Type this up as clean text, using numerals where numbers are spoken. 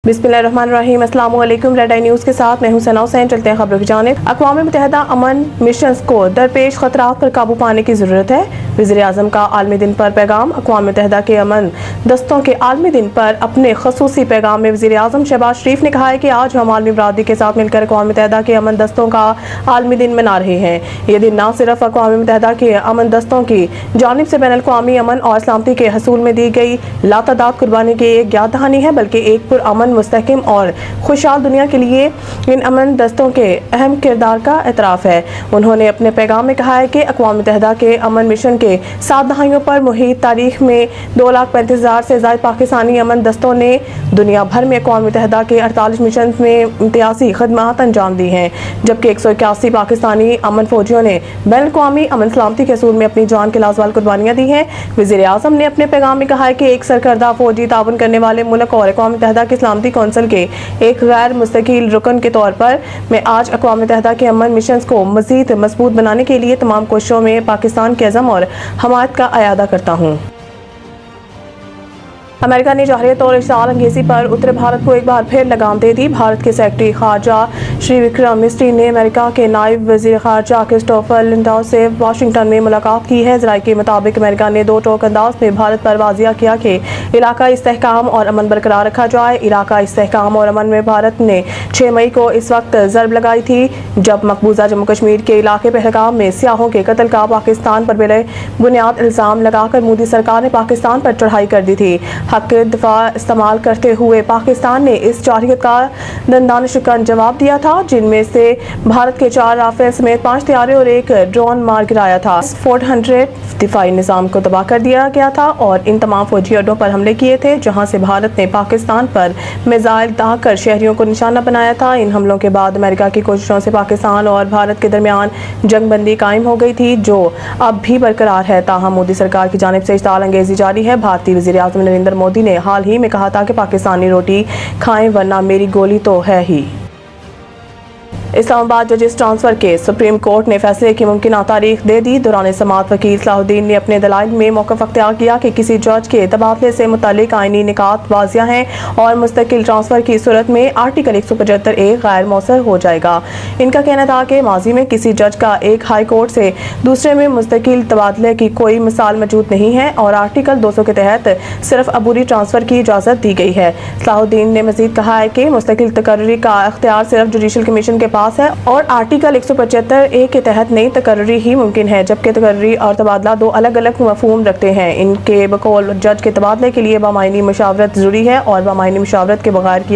बिस्मिल्लाहिर्रहमानिर्रहीम। अस्सलाम वालेकुम। रेड आई न्यूज़ के साथ मैं हूं सना हुसैन। चलते हैं खबरों की जानिब। अक़वाम मुत्तहिदा अमन मिशन को दरपेश खतरात पर काबू पाने की ज़रूरत है। वज़ीर आज़म का आलमी दिन पर पैगाम। अक़वाम मुत्तहिदा के अमन दस्तों के आलमी दिन पर अपने ख़ुसूसी पैगाम में वज़ीर आज़म शहबाज शरीफ ने कहा है कि आज हम आलमी बरादरी के साथ मिलकर अक़वाम मुत्तहिदा के अमन दस्तों का आलमी दिन मना रहे हैं। ये दिन न सिर्फ अक़वाम मुत्तहिदा के अमन दस्तों की जानिब से बैनुल-अक़वामी अमन और सलामती के हसूल में दी गई लातादाद कुर्बानी की एक याद दहानी है, बल्कि एक पुरअमन, मुस्तहकिम और खुशहाल दुनिया के लिए इन अमन दस्तों के अहम किरदार का एतराफ़ है। उन्होंने अपने पैगाम में कहा है कि अक़वाम मुत्तहिदा के अमन मिशन के 7 दहाइयों पर मुहित तारीख में 2,35,000 से ज़ायद पाकिस्तानी अमन दस्तों ने दुनिया भर में अक़वाम मुत्तहिदा के 48 मिशन में इम्तियाज़ी खदमात अंजाम दी हैं, जबकि 181 पाकिस्तानी अमन फौजियों ने बैनुल-अक़वामी अमन सलामती के असूल में अपनी जान के लाज़वाल कुर्बानियाँ दी हैं। वज़ीर आज़म ने अपने पैगाम में कहा है कि एक सरकर्दा फौजी ताउन करने वाले मुल्क और अक़वाम मुत्तहिदा की सलामती कौंसिल के एक गैर मुस्तकिल रुकन के तौर पर मैं आज अक़वाम मुत्तहिदा के अमन मिशन को मज़ीद मजबूत बनाने के लिए तमाम कोशिशों में पाकिस्तान के अज़म और हमायत का अयादा करता हूँ। अमेरिका ने जाहिरियत और इश्तिआल अंगेज़ी पर उत्तर भारत को एक बार फिर लगाम दे दी। भारत के सेक्रेटरी खारजा श्री विक्रम मिस्री ने अमेरिका के नायब वज़ीर खारजा क्रिस्टोफर लिंडाउ से वाशिंगटन में मुलाकात की है। ज़राए के मुताबिक अमेरिका ने दो टोक अंदाज में भारत पर वाज़िया किया कि इलाकाई इस्तेहकाम और अमन बरकरार रखा जाए। इलाकाई इस्तेहकाम और अमन में भारत ने 6 मई को इस वक्त ज़रब लगाई थी जब मकबूजा जम्मू कश्मीर के इलाके पहलगाम में सियाहों के कत्ल का पाकिस्तान पर बिला बुनियाद इल्ज़ाम लगाकर मोदी सरकार ने पाकिस्तान पर चढ़ाई कर दी थी। हक दफा इस्तेमाल करते हुए पाकिस्तान ने इस जारहियत का दंदान शिकन जवाब दिया था, जिनमें से भारत के 4 राफेल समेत 5 तैयारे और एक ड्रोन मार गिराया था। 400 दिफाई निज़ाम को तबाह कर दिया गया था और इन तमाम फौजी अड्डों पर हमले किए थे, जहां से भारत ने पाकिस्तान पर मिसाइल दागकर शहरियों को निशाना बनाया था। इन हमलों के बाद अमेरिका की कोशिशों से पाकिस्तान और भारत के दरमियान जंगबंदी कायम हो गई थी, जो अब भी बरकरार है। ताहम मोदी सरकार की जानिब से इश्तिआल अंगेज़ी जारी है। भारतीय वज़ीर आज़म नरेंद्र मोदी ने हाल ही में कहा था कि पाकिस्तानी रोटी खाएं वरना मेरी गोली तो है ही। इस्लामाबाद जजेस ट्रांसफर के सुप्रीम कोर्ट ने फैसले की मुमकिन तारीख दे दी। दौरान समाअत वकील सलाहुद्दीन ने अपने दलाइल में मौक़िफ़ अख्तियार किया कि किसी जज के तबादले से मुतालिक आईनी निकात वाज़िया हैं और मुस्तकिल ट्रांसफर की सूरत में आर्टिकल 175A गैर मौसर हो जाएगा। इनका कहना था कि माजी में किसी जज का एक हाई कोर्ट से दूसरे में मुस्तकिल तबादले की कोई मिसाल मौजूद नहीं है और आर्टिकल 200 के तहत सिर्फ अबूरी ट्रांसफर की इजाज़त दी गई है। सलाहुद्दीन ने मज़ीद कहा है कि मुस्तकिल तकर्री का अख्तियार सिर्फ जुडिशल कमीशन के पास है और आर्टिकल 175A के तहत नई तकर्री ही मुमकिन है, जबकि तकर्री और तबादला 2 अलग अलग मफहूम रखते हैं। इनके बकौल जज के तबादले के लिए बामायनी मुशावरत जरूरी है और बामायनी मुशावरत के बगैर